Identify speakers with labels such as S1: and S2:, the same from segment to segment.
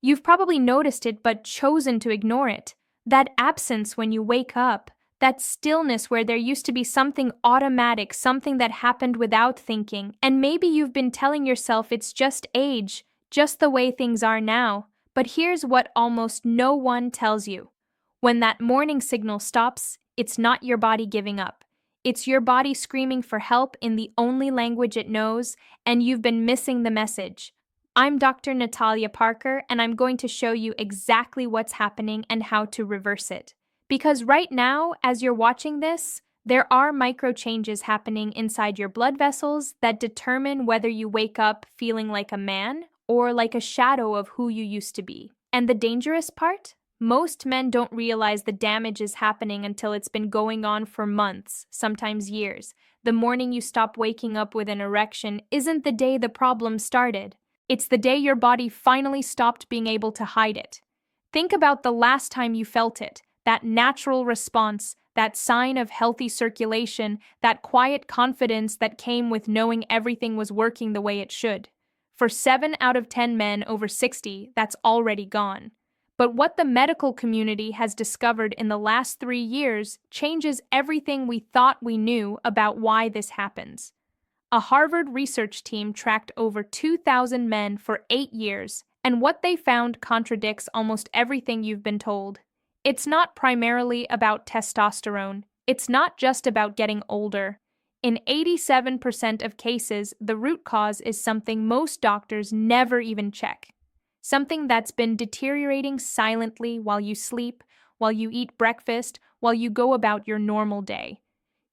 S1: You've probably noticed it but chosen to ignore it. That absence when you wake up, that stillness where there used to be something automatic, something that happened without thinking, and maybe you've been telling yourself it's just age, just the way things are now. But here's what almost no one tells you. When that morning signal stops, it's not your body giving up. It's your body screaming for help in the only language it knows, and you've been missing the message. I'm Dr. Natalia Parker, and I'm going to show you exactly what's happening and how to reverse it. Because right now, as you're watching this, there are micro changes happening inside your blood vessels that determine whether you wake up feeling like a man or like a shadow of who you used to be. And the dangerous part? Most men don't realize the damage is happening until it's been going on for months, sometimes years. The morning you stop waking up with an erection isn't the day the problem started. It's the day your body finally stopped being able to hide it. Think about the last time you felt it, that natural response, that sign of healthy circulation, that quiet confidence that came with knowing everything was working the way it should. For 7 out of 10 men over 60, that's already gone. But what the medical community has discovered in the last 3 years changes everything we thought we knew about why this happens. A Harvard research team tracked over 2,000 men for 8 years, and what they found contradicts almost everything you've been told. It's not primarily about testosterone. It's not just about getting older. In 87% of cases, the root cause is something most doctors never even check. Something that's been deteriorating silently while you sleep, while you eat breakfast, while you go about your normal day.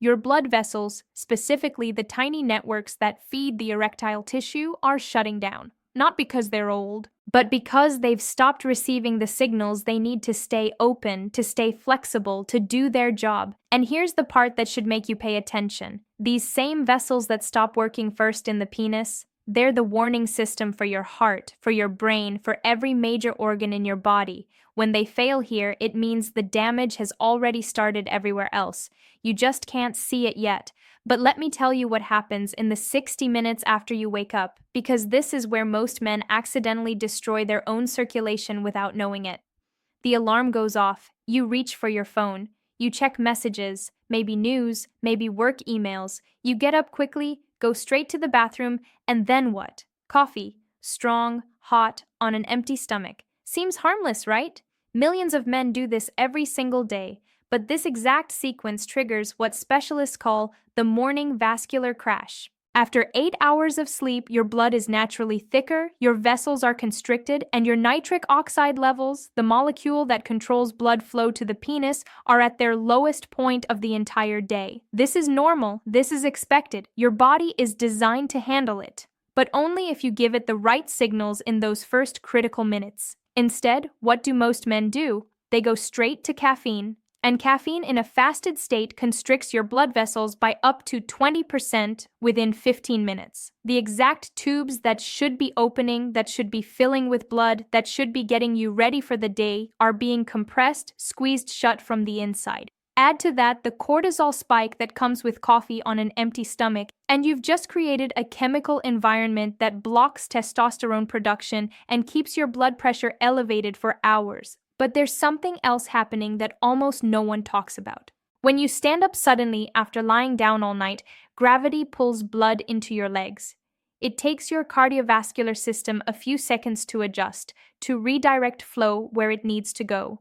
S1: Your blood vessels, specifically the tiny networks that feed the erectile tissue, are shutting down. Not because they're old, but because they've stopped receiving the signals they need to stay open, to stay flexible, to do their job. And here's the part that should make you pay attention. These same vessels that stop working first in the penis, they're the warning system for your heart, for your brain, for every major organ in your body. When they fail here, it means the damage has already started everywhere else. You just can't see it yet. But let me tell you what happens in the 60 minutes after you wake up, because this is where most men accidentally destroy their own circulation without knowing it. The alarm goes off. You reach for your phone. You check messages, maybe news, maybe work emails. You get up quickly, go straight to the bathroom, and then what? Coffee. Strong, hot, on an empty stomach. Seems harmless, right? Millions of men do this every single day, but this exact sequence triggers what specialists call the morning vascular crash. After 8 hours of sleep, your blood is naturally thicker, your vessels are constricted, and your nitric oxide levels, the molecule that controls blood flow to the penis, are at their lowest point of the entire day. This is normal, this is expected, your body is designed to handle it, but only if you give it the right signals in those first critical minutes. Instead, what do most men do? They go straight to caffeine. And caffeine in a fasted state constricts your blood vessels by up to 20% within 15 minutes. The exact tubes that should be opening, that should be filling with blood, that should be getting you ready for the day are being compressed, squeezed shut from the inside. Add to that the cortisol spike that comes with coffee on an empty stomach, and you've just created a chemical environment that blocks testosterone production and keeps your blood pressure elevated for hours. But there's something else happening that almost no one talks about. When you stand up suddenly after lying down all night, gravity pulls blood into your legs. It takes your cardiovascular system a few seconds to adjust, to redirect flow where it needs to go.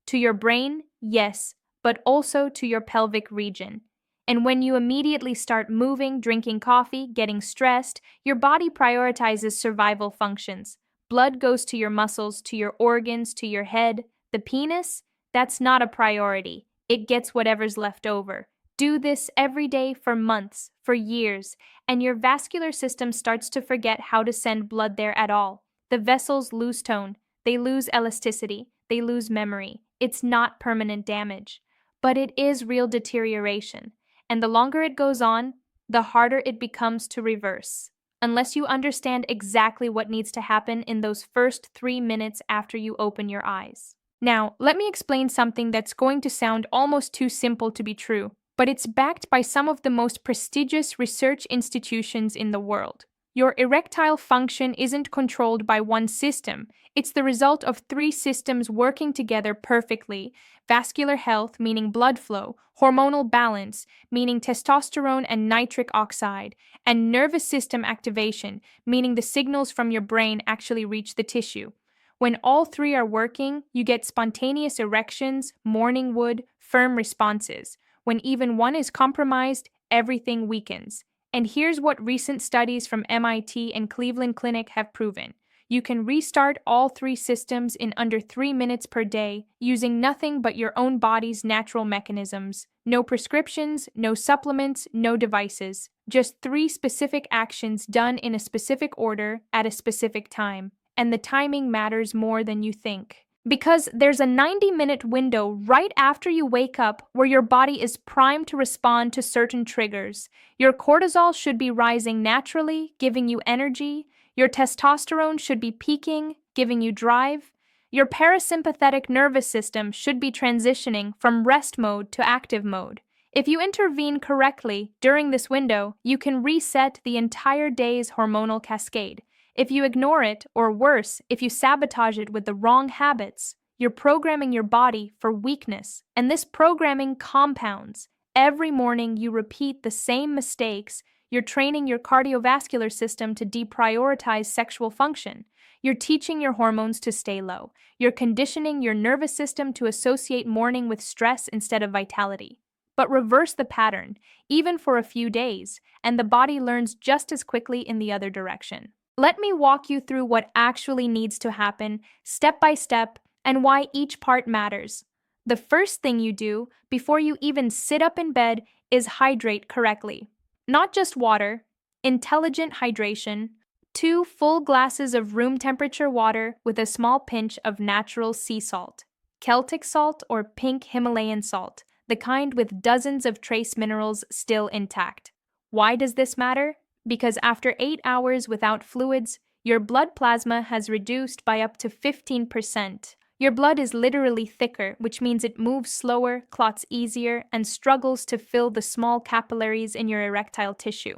S1: To your brain, yes, but also to your pelvic region. And when you immediately start moving, drinking coffee, getting stressed, your body prioritizes survival functions. Blood goes to your muscles, to your organs, to your head. The penis? That's not a priority. It gets whatever's left over. Do this every day for months, for years, and your vascular system starts to forget how to send blood there at all. The vessels lose tone. They lose elasticity. They lose memory. It's not permanent damage, but it is real deterioration. And the longer it goes on, the harder it becomes to reverse. Unless you understand exactly what needs to happen in those first 3 minutes after you open your eyes. Now, let me explain something that's going to sound almost too simple to be true, but it's backed by some of the most prestigious research institutions in the world. Your erectile function isn't controlled by one system. It's the result of three systems working together perfectly: vascular health, meaning blood flow; hormonal balance, meaning testosterone and nitric oxide; and nervous system activation, meaning the signals from your brain actually reach the tissue. When all three are working, you get spontaneous erections, morning wood, firm responses. When even one is compromised, everything weakens. And here's what recent studies from MIT and Cleveland Clinic have proven. You can restart all three systems in under 3 minutes per day using nothing but your own body's natural mechanisms. No prescriptions, no supplements, no devices. Just three specific actions done in a specific order at a specific time. And the timing matters more than you think. Because there's a 90-minute window right after you wake up where your body is primed to respond to certain triggers. Your cortisol should be rising naturally, giving you energy. Your testosterone should be peaking, giving you drive. Your parasympathetic nervous system should be transitioning from rest mode to active mode. If you intervene correctly during this window, you can reset the entire day's hormonal cascade. If you ignore it, or worse, if you sabotage it with the wrong habits, you're programming your body for weakness, and this programming compounds. Every morning you repeat the same mistakes. You're training your cardiovascular system to deprioritize sexual function. You're teaching your hormones to stay low. You're conditioning your nervous system to associate morning with stress instead of vitality. But reverse the pattern, even for a few days, and the body learns just as quickly in the other direction. Let me walk you through what actually needs to happen, step by step, and why each part matters. The first thing you do before you even sit up in bed is hydrate correctly. Not just water, intelligent hydration. 2 full glasses of room temperature water with a small pinch of natural sea salt. Celtic salt or pink Himalayan salt, the kind with dozens of trace minerals still intact. Why does this matter? Because after 8 hours without fluids, your blood plasma has reduced by up to 15%. Your blood is literally thicker, which means it moves slower, clots easier, and struggles to fill the small capillaries in your erectile tissue.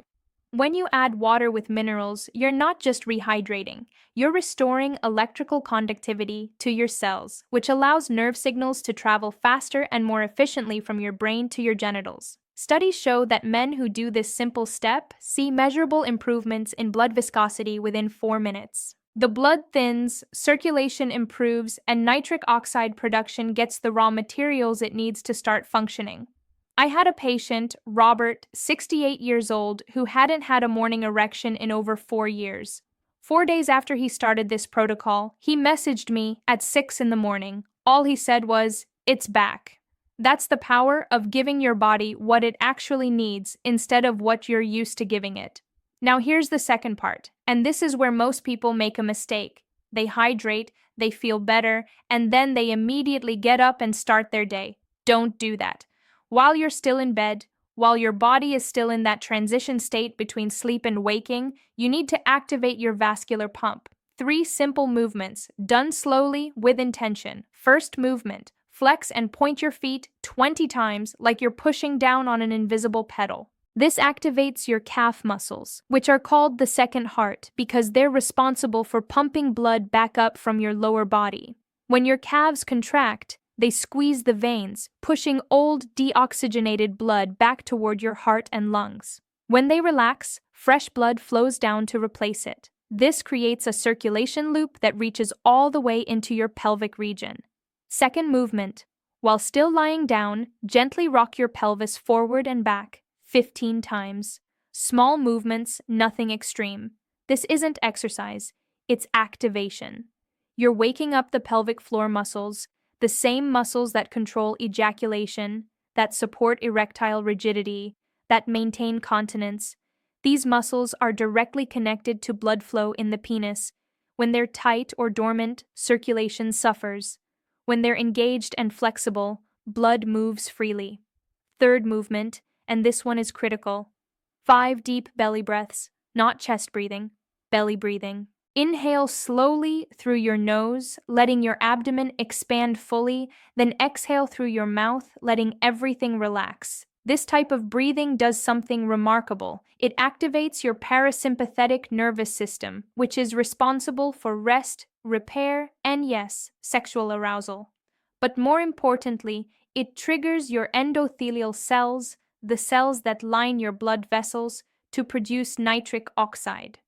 S1: When you add water with minerals, you're not just rehydrating, you're restoring electrical conductivity to your cells, which allows nerve signals to travel faster and more efficiently from your brain to your genitals. Studies show that men who do this simple step see measurable improvements in blood viscosity within 4 minutes. The blood thins, circulation improves, and nitric oxide production gets the raw materials it needs to start functioning. I had a patient, Robert, 68 years old, who hadn't had a morning erection in over 4 years. 4 days after he started this protocol, he messaged me at 6 in the morning. All he said was, "It's back." That's the power of giving your body what it actually needs instead of what you're used to giving it. Now here's the second part, and this is where most people make a mistake. They hydrate, they feel better, and then they immediately get up and start their day. Don't do that. While you're still in bed, while your body is still in that transition state between sleep and waking, you need to activate your vascular pump. 3 simple movements, done slowly with intention. First movement. Flex and point your feet 20 times like you're pushing down on an invisible pedal. This activates your calf muscles, which are called the second heart because they're responsible for pumping blood back up from your lower body. When your calves contract, they squeeze the veins, pushing old, deoxygenated blood back toward your heart and lungs. When they relax, fresh blood flows down to replace it. This creates a circulation loop that reaches all the way into your pelvic region. Second movement. While still lying down, gently rock your pelvis forward and back 15 times. Small movements, nothing extreme. This isn't exercise, it's activation. You're waking up the pelvic floor muscles, the same muscles that control ejaculation, that support erectile rigidity, that maintain continence. These muscles are directly connected to blood flow in the penis. When they're tight or dormant, circulation suffers. When they're engaged and flexible, blood moves freely. Third movement, and this one is critical. 5 deep belly breaths, not chest breathing, belly breathing. Inhale slowly through your nose, letting your abdomen expand fully, then exhale through your mouth, letting everything relax. This type of breathing does something remarkable. It activates your parasympathetic nervous system, which is responsible for rest, repair, and yes, sexual arousal. But more importantly, it triggers your endothelial cells, the cells that line your blood vessels, to produce nitric oxide.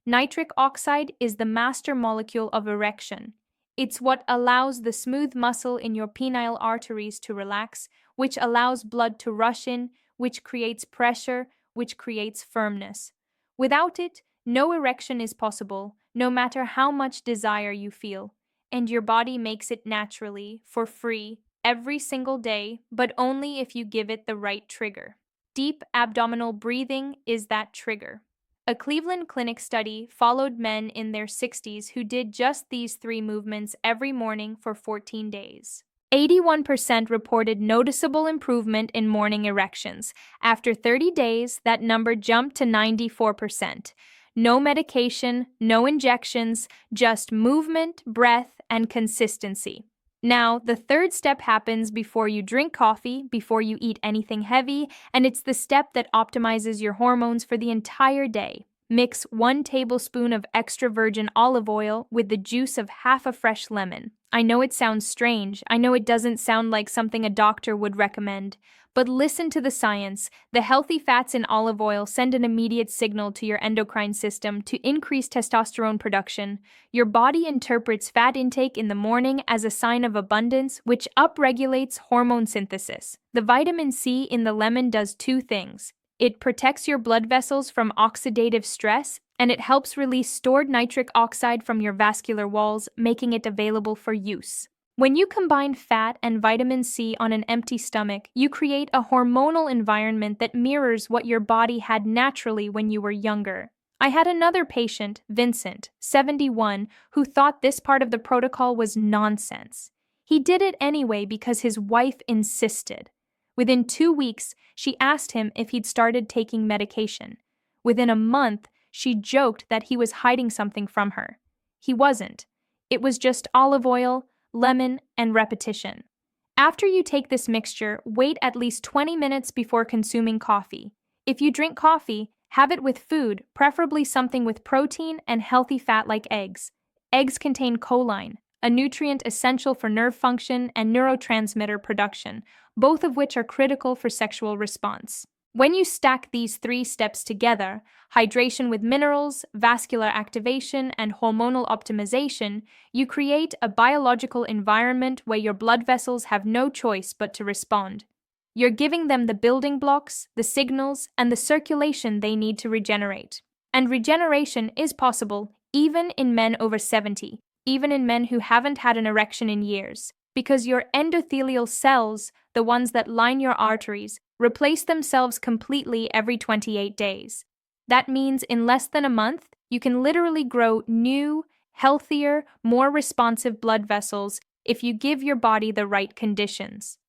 S1: Nitric oxide is the master molecule of erection. It's what allows the smooth muscle in your penile arteries to relax, which allows blood to rush in, which creates pressure, which creates firmness. Without it, no erection is possible, no matter how much desire you feel. And your body makes it naturally, for free, every single day, but only if you give it the right trigger. Deep abdominal breathing is that trigger. A Cleveland Clinic study followed men in their 60s who did just these three movements every morning for 14 days. 81% reported noticeable improvement in morning erections. After 30 days, that number jumped to 94%. No medication, no injections, just movement, breath, and consistency. Now, the third step happens before you drink coffee, before you eat anything heavy, and it's the step that optimizes your hormones for the entire day. Mix 1 tablespoon of extra virgin olive oil with the juice of half a fresh lemon. I know it sounds strange. I know it doesn't sound like something a doctor would recommend. But listen to the science. The healthy fats in olive oil send an immediate signal to your endocrine system to increase testosterone production. Your body interprets fat intake in the morning as a sign of abundance, which upregulates hormone synthesis. The vitamin C in the lemon does two things. It protects your blood vessels from oxidative stress, and it helps release stored nitric oxide from your vascular walls, making it available for use. When you combine fat and vitamin C on an empty stomach, you create a hormonal environment that mirrors what your body had naturally when you were younger. I had another patient, Vincent, 71, who thought this part of the protocol was nonsense. He did it anyway because his wife insisted. Within 2 weeks, she asked him if he'd started taking medication. Within a month, she joked that he was hiding something from her. He wasn't. It was just olive oil, lemon, and repetition. After you take this mixture, wait at least 20 minutes before consuming coffee. If you drink coffee, have it with food, preferably something with protein and healthy fat like eggs. Eggs contain choline, a nutrient essential for nerve function and neurotransmitter production, both of which are critical for sexual response. When you stack these 3 steps together, hydration with minerals, vascular activation, and hormonal optimization, you create a biological environment where your blood vessels have no choice but to respond. You're giving them the building blocks, the signals, and the circulation they need to regenerate. And regeneration is possible even in men over 70, even in men who haven't had an erection in years, because your endothelial cells, the ones that line your arteries, replace themselves completely every 28 days. That means in less than a month, you can literally grow new, healthier, more responsive blood vessels if you give your body the right conditions.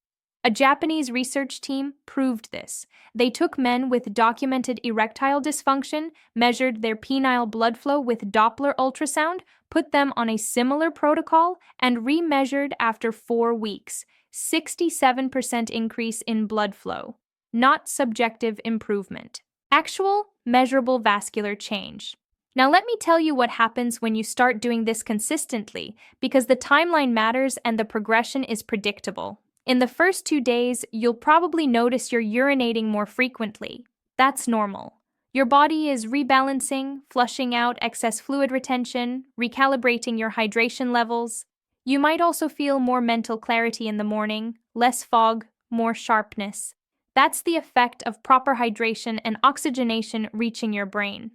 S1: A Japanese research team proved this. They took men with documented erectile dysfunction, measured their penile blood flow with Doppler ultrasound, put them on a similar protocol, and remeasured after 4 weeks. 67% increase in blood flow. Not subjective improvement. Actual, measurable vascular change. Now let me tell you what happens when you start doing this consistently, because the timeline matters and the progression is predictable. In the first 2 days, you'll probably notice you're urinating more frequently. That's normal. Your body is rebalancing, flushing out excess fluid retention, recalibrating your hydration levels. You might also feel more mental clarity in the morning, less fog, more sharpness. That's the effect of proper hydration and oxygenation reaching your brain.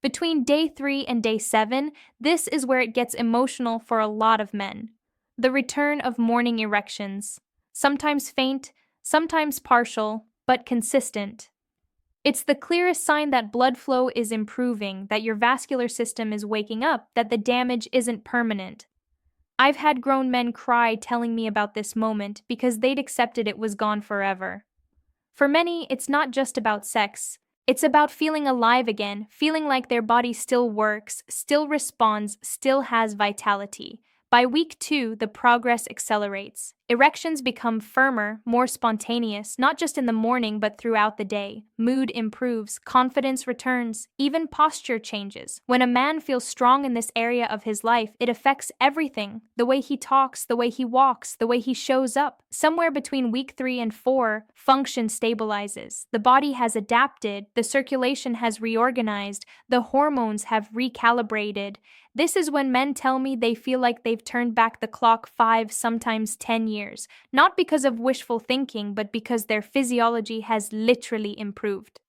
S1: Between day 3 and day 7, this is where it gets emotional for a lot of men. The return of morning erections, sometimes faint, sometimes partial, but consistent. It's the clearest sign that blood flow is improving, that your vascular system is waking up, that the damage isn't permanent. I've had grown men cry telling me about this moment because they'd accepted it was gone forever. For many, it's not just about sex. It's about feeling alive again, feeling like their body still works, still responds, still has vitality. By week 2, the progress accelerates. Erections become firmer, more spontaneous, not just in the morning but throughout the day. Mood improves, confidence returns, even posture changes. When a man feels strong in this area of his life, it affects everything: the way he talks, the way he walks, the way he shows up. Somewhere between week 3 and 4, function stabilizes. The body has adapted, the circulation has reorganized, the hormones have recalibrated. This is when men tell me they feel like they've turned back the clock 5, sometimes 10 years, not because of wishful thinking, but because their physiology has literally improved.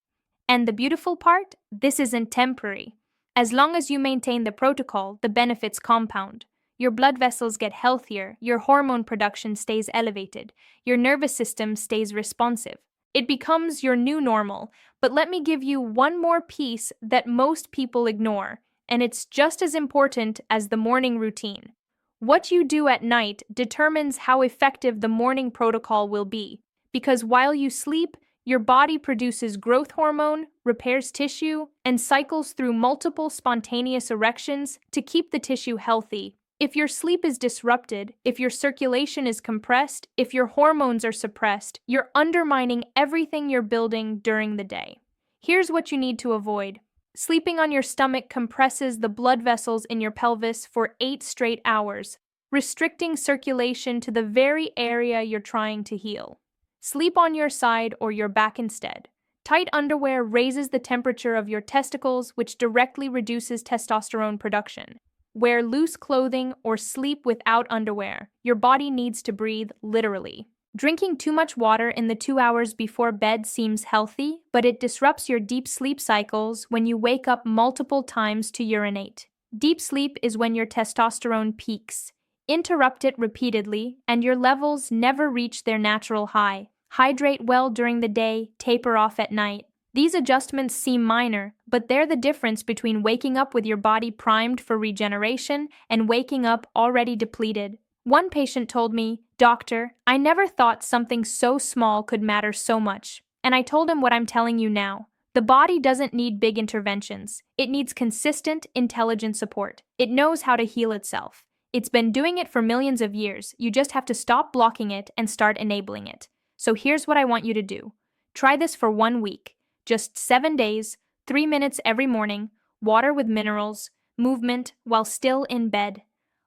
S1: And the beautiful part? This isn't temporary. As long as you maintain the protocol, the benefits compound. Your blood vessels get healthier, your hormone production stays elevated, your nervous system stays responsive. It becomes your new normal. But let me give you one more piece that most people ignore, and it's just as important as the morning routine. What you do at night determines how effective the morning protocol will be, because while you sleep, your body produces growth hormone, repairs tissue, and cycles through multiple spontaneous erections to keep the tissue healthy. If your sleep is disrupted, if your circulation is compressed, if your hormones are suppressed, you're undermining everything you're building during the day. Here's what you need to avoid. Sleeping on your stomach compresses the blood vessels in your pelvis for 8 straight hours, restricting circulation to the very area you're trying to heal. Sleep on your side or your back instead. Tight underwear raises the temperature of your testicles, which directly reduces testosterone production. Wear loose clothing or sleep without underwear. Your body needs to breathe, literally. Drinking too much water in the 2 hours before bed seems healthy, but it disrupts your deep sleep cycles when you wake up multiple times to urinate. Deep sleep is when your testosterone peaks. Interrupt it repeatedly, and your levels never reach their natural high. Hydrate well during the day, taper off at night. These adjustments seem minor, but they're the difference between waking up with your body primed for regeneration and waking up already depleted. One patient told me, "Doctor, I never thought something so small could matter so much." And I told him what I'm telling you now. The body doesn't need big interventions. It needs consistent, intelligent support. It knows how to heal itself. It's been doing it for millions of years. You just have to stop blocking it and start enabling it. So here's what I want you to do. Try this for 1 week. Just 7 days, 3 minutes every morning, water with minerals, movement while still in bed.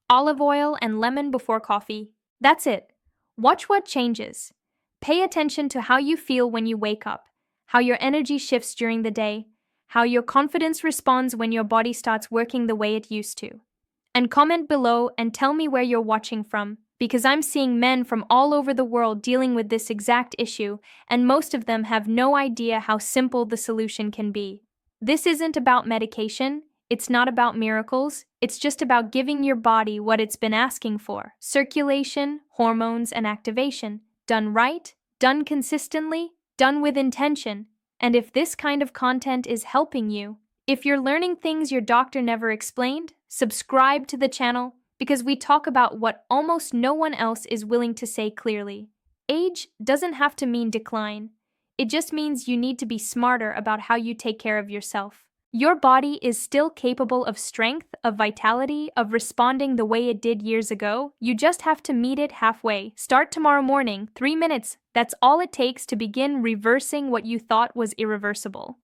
S1: Olive oil and lemon before coffee. That's it. Watch what changes. Pay attention to how you feel when you wake up, how your energy shifts during the day, how your confidence responds when your body starts working the way it used to. And comment below and tell me where you're watching from, because I'm seeing men from all over the world dealing with this exact issue, and most of them have no idea how simple the solution can be. This isn't about medication. It's not about miracles. It's just about giving your body what it's been asking for: circulation, hormones, and activation. Done right, done consistently, done with intention. And if this kind of content is helping you, if you're learning things your doctor never explained, subscribe to the channel, because we talk about what almost no one else is willing to say clearly. Age doesn't have to mean decline. It just means you need to be smarter about how you take care of yourself. Your body is still capable of strength, of vitality, of responding the way it did years ago. You just have to meet it halfway. Start tomorrow morning, 3 minutes. That's all it takes to begin reversing what you thought was irreversible.